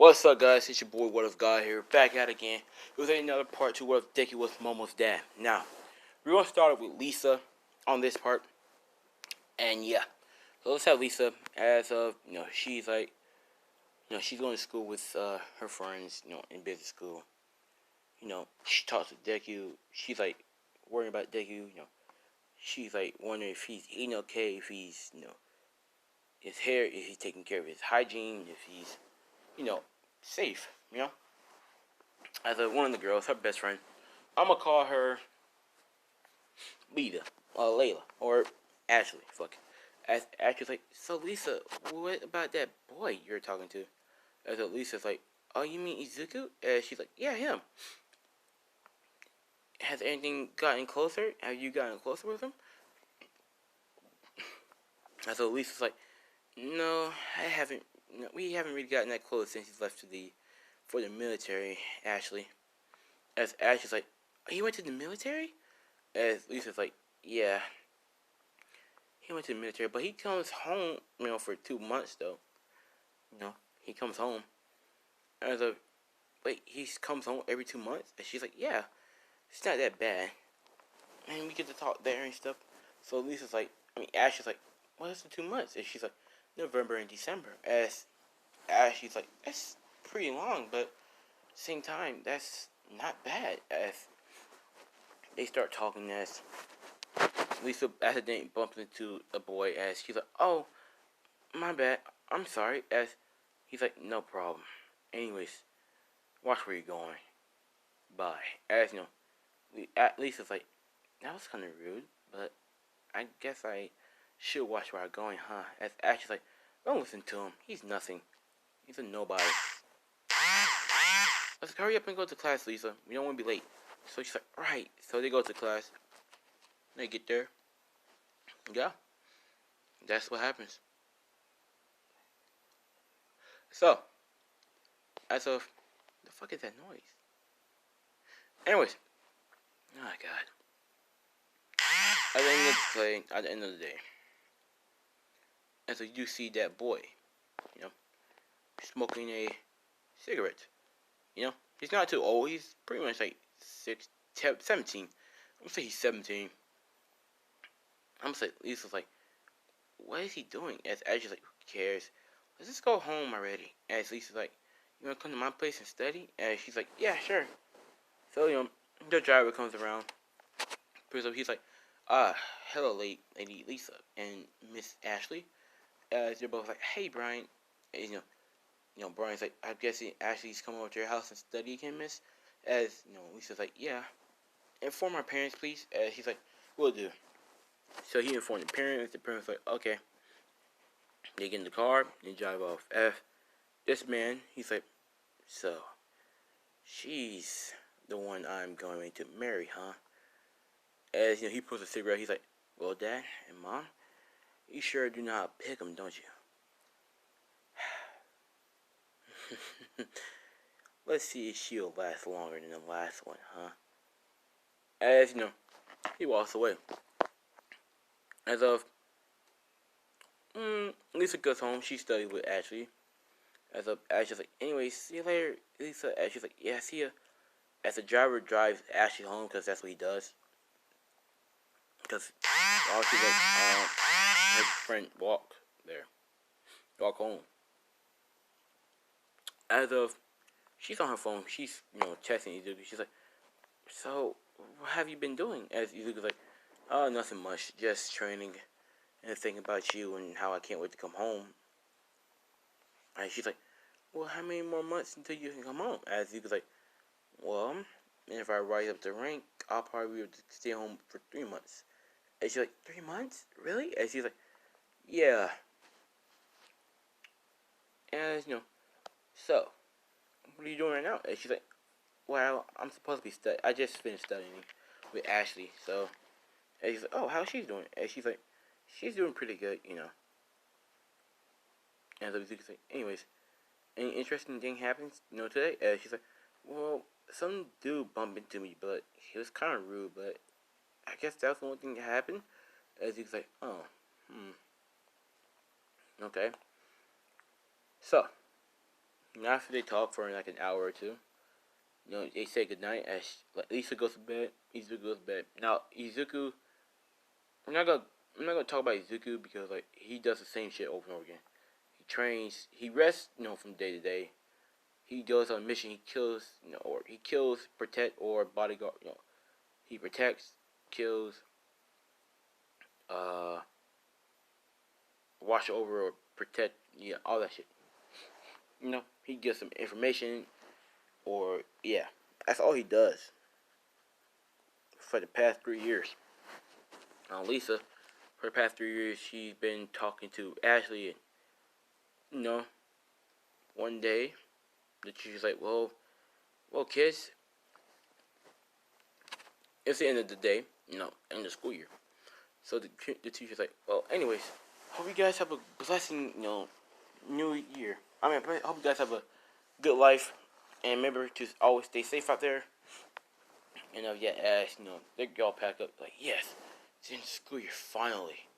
What's up, guys? It's your boy, What of God here, back at it again with another part 2 of Deku with Momo's dad. Now, we're going to start with Lisa on this part, and yeah. So let's have Lisa as she's like, she's going to school with her friends, in business school. She talks to Deku. She's like worrying about Deku. She's like wondering if he's eating okay, if he's, his hair, if he's taking care of his hygiene, if he's, safe. As one of the girls, her best friend, I'm gonna call her Lita, Layla, or Ashley. Fuck. As Ashley's like, so Lisa, what about that boy you're talking to? As Lisa's like, oh, you mean Izuku? As she's like, yeah, him. Has anything gotten closer? Have you gotten closer with him? And so Lisa's like, no, I haven't. No, we haven't really gotten that close since he's left for the military. Ashley. As Ashley's like, oh, he went to the military? As Lisa's like, yeah, he went to the military, but he comes home, for 2 months though. He comes home. And I was like, wait, he comes home every 2 months? And she's like, yeah, it's not that bad. And we get to talk there and stuff. So Lisa's like, Ashley's like, well, that's the 2 months. And she's like, November and December. As Ashley's like, that's pretty long, but at the same time, that's not bad. As they start talking, as Lisa accidentally bumps into a boy, as she's like, oh, my bad, I'm sorry. As he's like, no problem. Anyways, watch where you're going. Bye. As Lisa's like, that was kind of rude, but I guess I should watch where I'm going, huh? As Ashley's like, don't listen to him. He's nothing. He's a nobody. Let's hurry up and go to class, Lisa. We don't want to be late. So she's like, right. So they go to class. They get there. Yeah. That's what happens. So, as of, the fuck is that noise? Anyways. Oh my god. At the end of the play, at the end of the day. And so you see that boy, smoking a cigarette. He's not too old. He's pretty much like 17. I'm gonna say he's 17. I'm gonna say Lisa's like, what is he doing? As Ashley's like, who cares? Let's just go home already. As Lisa's like, you wanna come to my place and study? And she's like, yeah, sure. So, the driver comes around. He's like, hello, Lady Lisa and Miss Ashley. As they're both like, hey, Brian. And, Brian's like, I'm guessing Ashley's coming over to your house and study again, miss? As, Lisa's like, yeah. Inform our parents, please. As he's like, will do. So he informed the parents. The parents like, okay. They get in the car. They drive off. This man, he's like, so, she's the one I'm going to marry, huh? As, he pulls a cigarette. He's like, well, Dad and Mom, you sure do not pick them, don't you? Let's see if she'll last longer than the last one, huh? As, he walks away. As of, Lisa goes home. She studied with Ashley. As of, Ashley's like, anyway, see you later, Lisa. Ashley's like, yeah, see ya. As the driver drives Ashley home, because that's what he does. Because while she her friend walk home. As of, she's on her phone. She's, texting Izuku. She's like, so, what have you been doing? As Izuku's like, oh, nothing much. Just training and thinking about you and how I can't wait to come home. And she's like, well, how many more months until you can come home? As Izuku's like, well, if I rise up the rank, I'll probably be able to stay home for 3 months. And she's like, 3 months? Really? And she's like, yeah. And, so, what are you doing right now? And she's like, well, I'm supposed to be studying. I just finished studying with Ashley. So, and she's like, oh, how's she doing? And she's like, she's doing pretty good, And so Izuku's like, anyways, any interesting thing happens, today? And she's like, well, some dude bumped into me, but he was kind of rude, but I guess that's the only thing that happened. As he's like, oh, okay. So, And after they talk for like an hour or two, they say goodnight as like, Lisa goes to bed. Izuku goes to bed. Now Izuku, I'm not gonna I'm not gonna talk about Izuku because like he does the same shit over and over again. He trains, he rests, from day to day. He goes on a mission. He kills, or he kills, protect, or bodyguard. He protects, kills, uh, watch over or protect, all that shit. He gives some information, or that's all he does for the past 3 years. Lisa, for the past 3 years, she's been talking to Ashley, and one day, the teacher's like, well, kids, it's the end of the day, end of the school year. So the teacher's like, well, anyways, hope you guys have a blessing, new year. I hope you guys have a good life, and remember to always stay safe out there. And as they all pack up like, yes, it's in school year finally.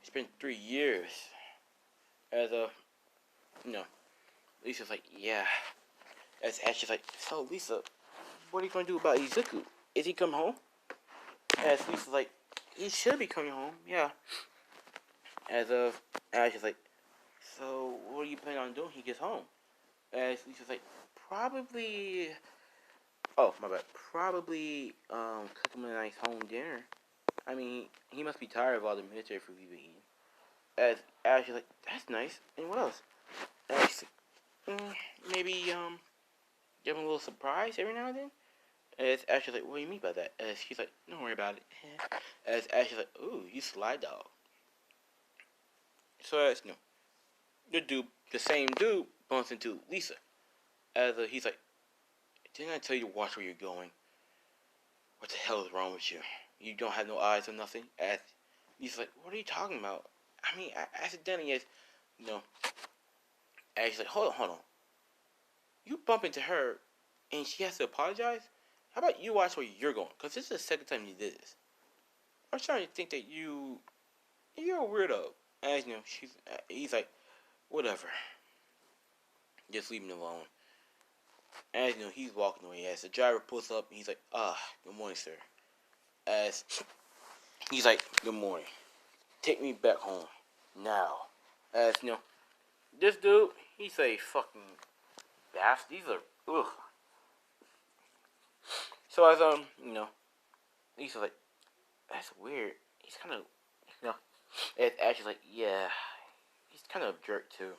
It's been 3 years. As Lisa's like, yeah. As Ashley's like, so Lisa, what are you gonna do about Izuku? Is he coming home? As Lisa's like, he should be coming home, yeah. As Ashley's like, so what are you planning on doing when he gets home? As Lisa's like, probably. Oh, my bad. Probably cook him a nice home dinner. I mean, he must be tired of all the military food he's been eating. As Ashley's like, that's nice. And what else? As maybe give him a little surprise every now and then. As Ashley's like, what do you mean by that? As she's like, don't worry about it. As Ashley's like, ooh, you sly dog. So as the same dude bumps into Lisa. As he's like, didn't I tell you to watch where you're going? What the hell is wrong with you? You don't have no eyes or nothing? As he's like, what are you talking about? I mean, I accidentally, Ashley's like, hold on. You bump into her, and she has to apologize? How about you watch where you're going? Because this is the second time you did this. I'm starting to think that you're a weirdo. As he's like, whatever. Just leave me alone. As he's walking away. As the driver pulls up, and he's like, good morning, sir. As he's like, good morning. Take me back home. Now. As this dude, he's a fucking bastard. These are, ugh. So as, he's like, that's weird. He's kind of, as Ashley's like, yeah, he's kind of a jerk too.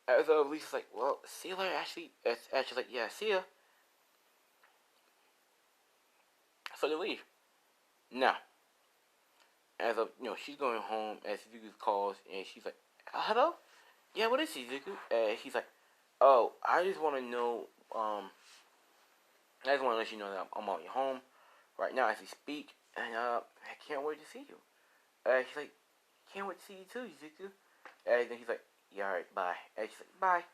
As Lisa's like, well, see you later, Ashley. As Ashley's like, yeah, see ya. So they leave. Now, as she's going home, as Izuku calls, and she's like, hello? Yeah, what is Izuku? He's like, oh, I just want to know, I just want to let you know that I'm on your home right now as we speak, and I can't wait to see you. She's like, can't wait to see you too, Izuku. And then he's like, yeah, alright, bye. And she's like, bye.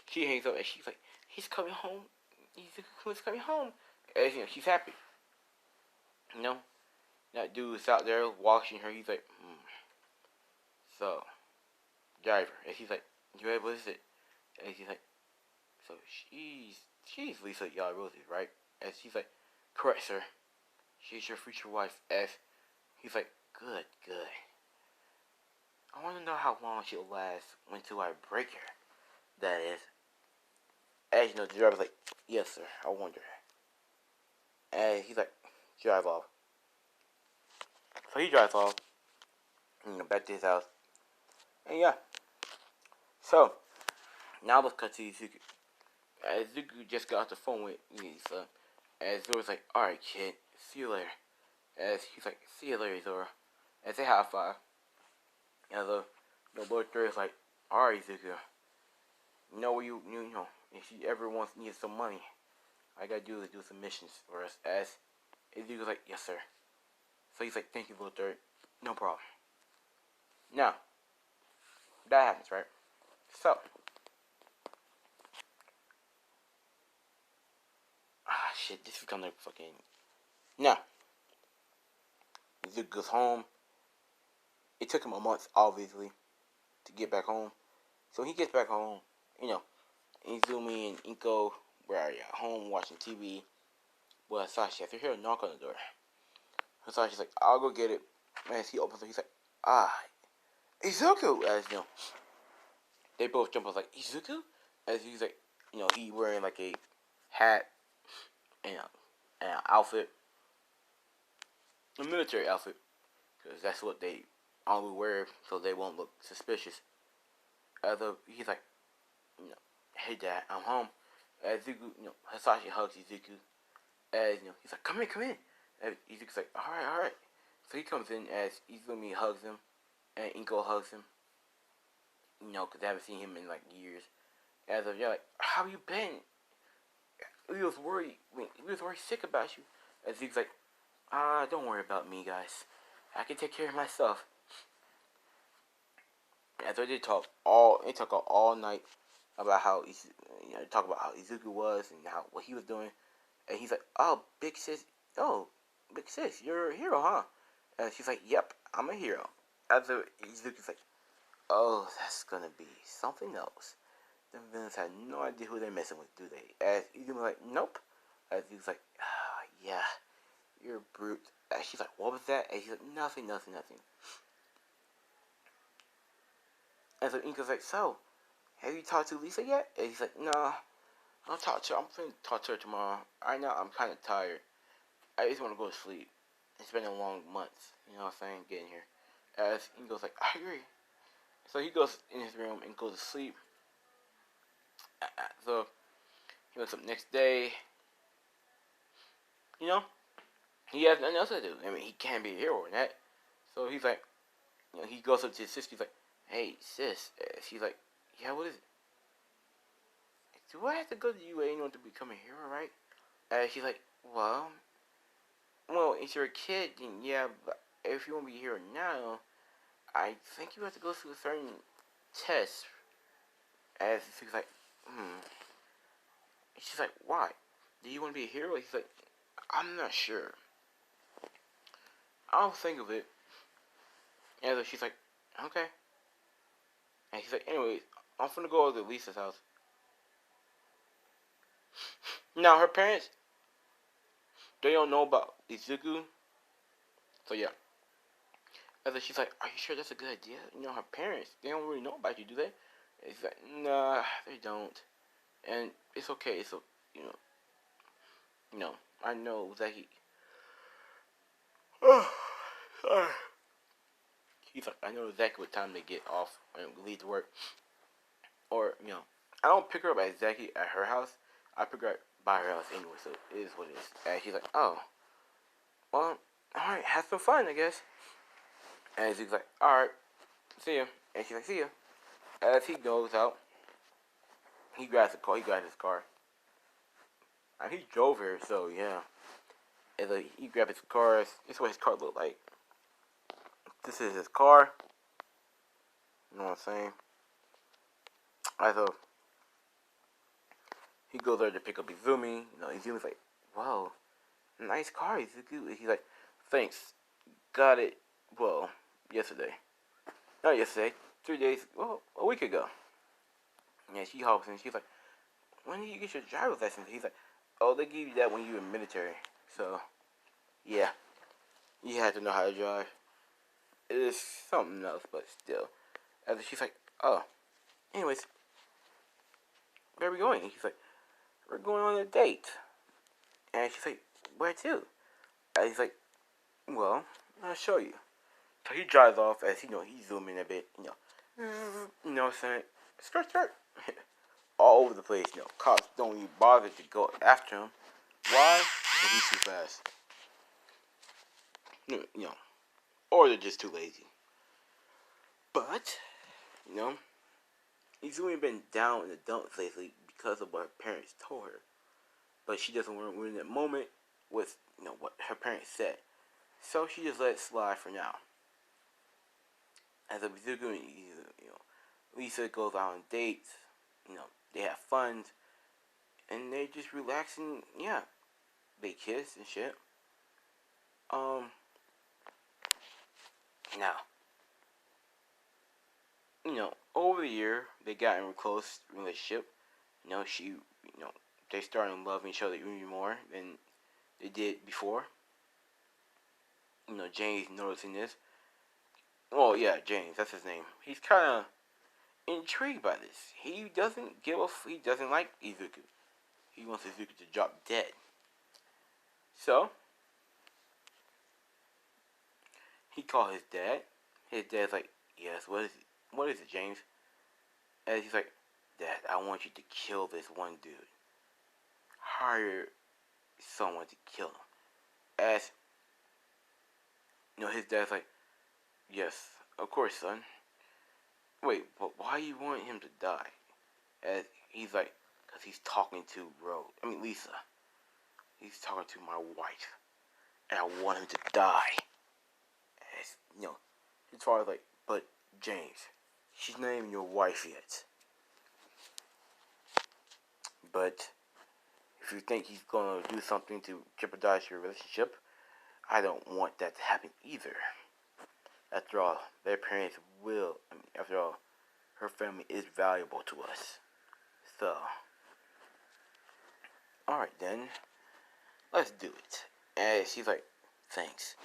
She hangs up and she's like, he's coming home. Izuku's coming home. And she's happy. That dude's out there watching her. He's like, so, driver. And she's like, you ready, what is it? And she's like, so she's Lisa Yarosi, right? And she's like, correct, sir. She's your future wife. As he's like, good. I want to know how long she'll last until I break her. That is. As the driver's like, yes, sir, I wonder. And he's like, drive off. So he drives off, back to his house. And yeah. So, now let's cut to Izuku. Izuku just got off the phone with Lisa. As Zora's like, alright, kid, see you later. As he's like, see you later, Zora. And say high five. And the Lord Thread is like, alright, Izuku. If you ever needs some money, all I gotta do is do some missions for us. As Izuku's like, yes, sir. So he's like, thank you, Lord Third. No problem. Now, that happens, right? So, shit, this is gonna fucking. Now, Izuku goes home. It took him a month, obviously, to get back home. So he gets back home, you know, Izumi and Inko were at home watching TV. Well, Sashi, after hearing a knock on the door, Sashi's like, I'll go get it. And as he opens it, he's like, ah, Izuku! As, they both jump up like, Izuku? As he's like, he wearing like a hat and an outfit, a military outfit, because that's what they only wear so they won't look suspicious. He's like, hey dad, I'm home. As Izuku, Hasashi hugs Izuku. As, he's like, come in. And Izuku's like, alright. So he comes in as Izumi hugs him, and Inko hugs him, because they haven't seen him in like years. As you're like, how you been? We was worried sick about you. As he's like, don't worry about me, guys. I can take care of myself. As they talk all night about how talk about how Izuku was and what he was doing, and he's like, big sis, you're a hero, huh? And she's like, yep, I'm a hero. As Izuku's like, oh, that's gonna be something else. The villains had no idea who they're messing with, do they? As Izuku's like, nope. As he's like, yeah, you're a brute. And she's like, what was that? And he's like, nothing. And so Inko's like, so, have you talked to Lisa yet? And he's like, nah, I'll talk to her. I'm finna talk to her tomorrow. Right now, I'm kind of tired. I just want to go to sleep. It's been a long month, you know what I'm saying, getting here. As Inko's like, I agree. So he goes in his room and goes to sleep. So he wakes up next day. He has nothing else to do. I mean, he can't be a hero in that. So he's like, he goes up to his sister. He's like, hey, sis. She's like, yeah, what is it? Do I have to go to UA in order to become a hero, right? She's like, well, if you're a kid, then yeah, but if you want to be a hero now, I think you have to go through a certain test. As she's like, She's like, why? Do you want to be a hero? He's like, I'm not sure. I'll think of it. And so she's like, okay. And she's like, anyways, I'm finna go over to Lisa's house. Now, her parents, they don't know about Izuku. So, yeah. And so she's like, are you sure that's a good idea? Her parents, they don't really know about you, do they? And she's like, nah, they don't. And it's okay. So, I know that sorry. He's like, I know exactly what time they get off and leave to work. Or, I don't pick her up exactly at her house. I pick her up by her house anyway, so it is what it is. And she's like, oh, well, alright, have some fun, I guess. And he's like, alright, see ya. And she's like, see ya. As he goes out, he grabs his car. And he drove her, so yeah. And like, he grabs his car. This is what his car looked like. This is his car. You know what I'm saying? So he goes there to pick up Izumi. Izumi's like, whoa, nice car, Izuku. He's like, thanks. Got it, well, yesterday. Not yesterday. 3 days, well, a week ago. Yeah, she hops in. She's like, when did you get your driver's license? He's like, oh, they give you that when you were in the military. So, yeah. You had to know how to drive. It is something else, but still. And she's like, oh, anyways, where are we going? And he's like, we're going on a date. And she's like, where to? And he's like, well, I'll show you. So he drives off as, he's zooming a bit, you know what I'm saying? Skirt. All over the place, Cops don't even bother to go after him. Why? Because he's too fast. Or they're just too lazy. But, he's only been down in the dumps lately because of what her parents told her. But she doesn't want to ruin that moment with, what her parents said. So she just let it slide for now. As a Izuku, Lisa goes out on dates. They have fun. And they just relaxing. Yeah. They kiss and shit. Now, over the year they got in a close relationship. They started loving each other even more than they did before. James noticing this. Oh yeah, James, that's his name. He's kind of intrigued by this. He doesn't he doesn't like Izuku. He wants Izuku to drop dead. So he called his dad. His dad's like, yes, what is it? What is it, James? And he's like, Dad, I want you to kill this one dude. Hire someone to kill him. As his dad's like, yes, of course, son. Wait, but why you want him to die? As he's like, because he's talking to Lisa. He's talking to my wife, and I want him to die. As his father's like, but James, she's not even your wife yet. But if you think he's gonna do something to jeopardize your relationship, I don't want that to happen either. After all, their parents will. After all, her family is valuable to us. So, alright then, let's do it. And she's like, thanks.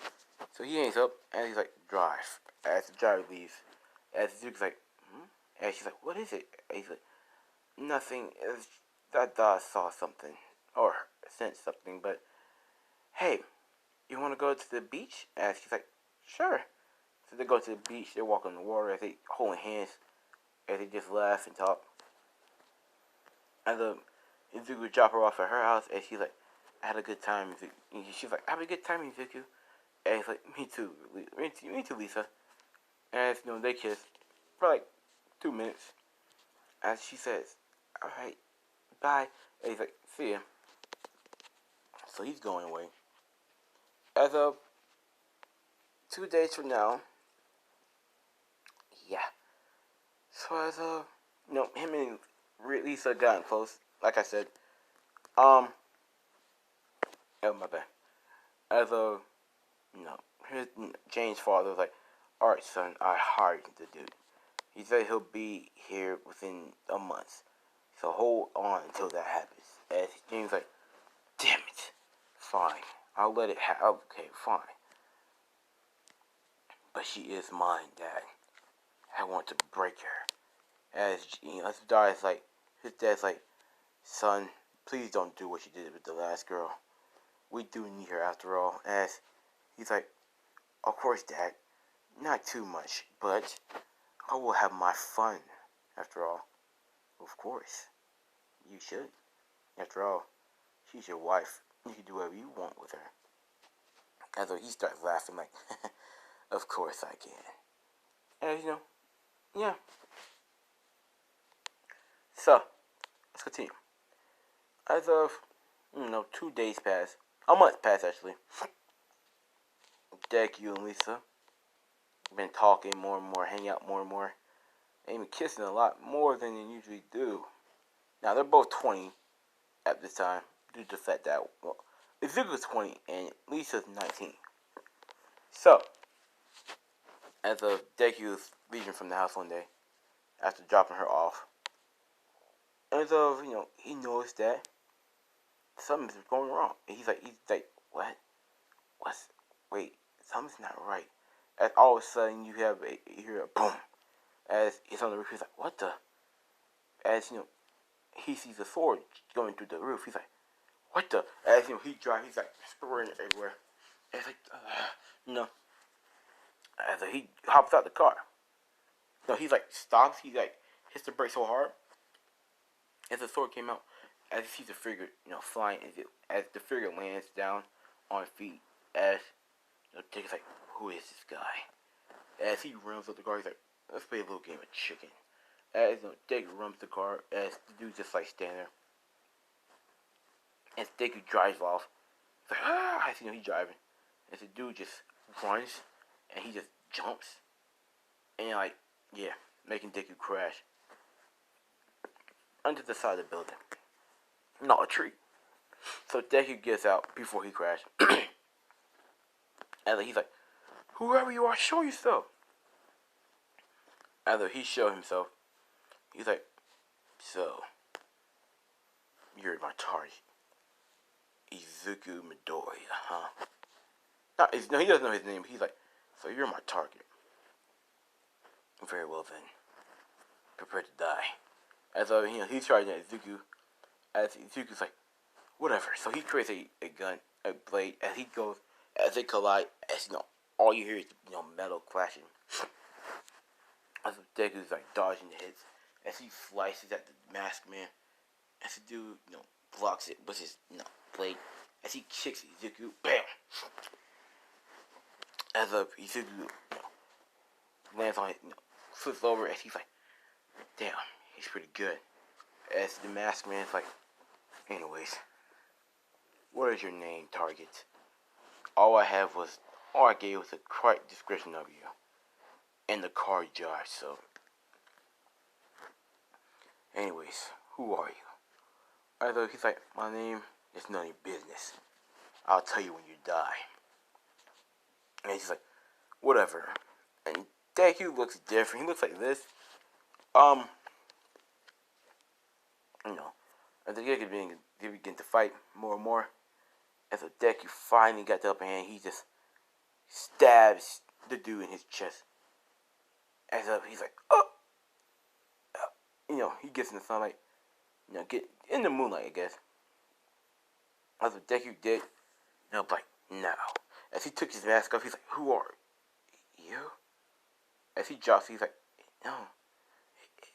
So he hangs up, and he's like, drive. As the driver leaves, as Zuko's like, and she's like, what is it? And he's like, nothing. I thought I saw something, or sensed something, but hey, you want to go to the beach? And she's like, sure. So they go to the beach, they walk on the water as they holding hands, as they just laugh and talk. And Izuku drop her off at her house, and she's like, I had a good time, Izuku. She's like, I had a good time, Izuku. And he's like, me too, Lisa. And they kiss for like 2 minutes. And she says, alright, bye. And he's like, see ya. So he's going away. As of 2 days from now, yeah. So as of, him and Lisa gotten close. Like I said, oh my bad. As of, his Jane's father was like, alright son, I hired the dude. He said he'll be here within a month. So hold on until that happens. As Jane's like, damn it. Fine. I'll let it happen. Okay, fine. But she is mine, Dad. I want to break her. As his dad's like, son, please don't do what you did with the last girl. We do need her after all. As he's like, of course, Dad. Not too much, but I will have my fun after all. Of course. You should. After all, she's your wife. You can do whatever you want with her. As though he starts laughing like, of course I can. And yeah. So, let's continue. As of, 2 days pass. A month pass, actually. Deku and Lisa been talking more and more, hanging out more and more. And even kissing a lot more than they usually do. Now, they're both 20 at this time. Due to the fact that, Izuku's 20 and Lisa's 19. So, as of Deku's leaving from the house one day, after dropping her off, as of, he noticed that something's going wrong. And he's like, what? Wait, something's not right. As all of a sudden, you hear a boom. As it's on the roof, he's like, what the? As, he sees a sword going through the roof. He's like, what the? As, he drives, he's like, spraying it everywhere. And it's like, as he hops out the car. He's like, stops. He like, hits the brake so hard. As the sword came out, as he sees the figure, flying, as the figure lands down on feet, as Dick's like, who is this guy? As he runs up the car, he's like, let's play a little game of chicken. As Dick runs the car, as the dude just like standing there. As Dick drives off, it's like, he's driving. As the dude just runs, and he just jumps, and making Deku crash under the side of the building. Not a tree. So Deku gets out before he crashed. And he's like, whoever you are, show yourself. After he showed himself, he's like, so, you're my target. Izuku Midoriya, huh? No, he doesn't know his name. He's like, so you're my target. Very well then. Prepare to die. As he's charging at Izuku. As Izuku's like, whatever. So he creates a gun, a blade, as they collide, all you hear is, metal clashing. As Deku's like dodging the hits, as he slices at the masked man, as the dude, blocks it with his, blade, as he kicks Izuku, bam! As Izuku, lands on it, flips over, as he's like, damn, he's pretty good. As the masked man's like, anyways, what is your name, target? All I gave was a correct description of you. And the car you drive, so. Anyways, who are you? Although he's like, my name is none of your business. I'll tell you when you die. And he's like, whatever. And Deku looks different. He looks like this. As the Deku begin to fight more and more. As the Deku finally got the upper hand, he just stabs the dude in his chest. As he's like, oh! He gets in the sunlight. Get in the moonlight, I guess. As the Deku did, like, now. As he took his mask off, he's like, who are you? As he drops, he's like, no,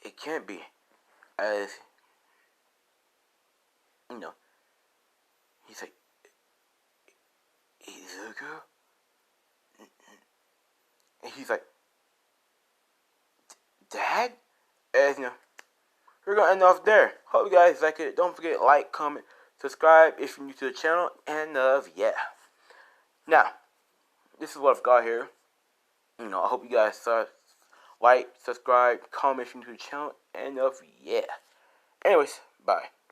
it can't be. As, he's like, Izuku? And he's like, Dad? As, we're going to end off there. Hope you guys like it. Don't forget to like, comment, subscribe if you're new to the channel. And, yeah. Now, this is what I've got here. I hope you guys like, subscribe, comment if you're new to the channel. And, yeah. Anyways, bye.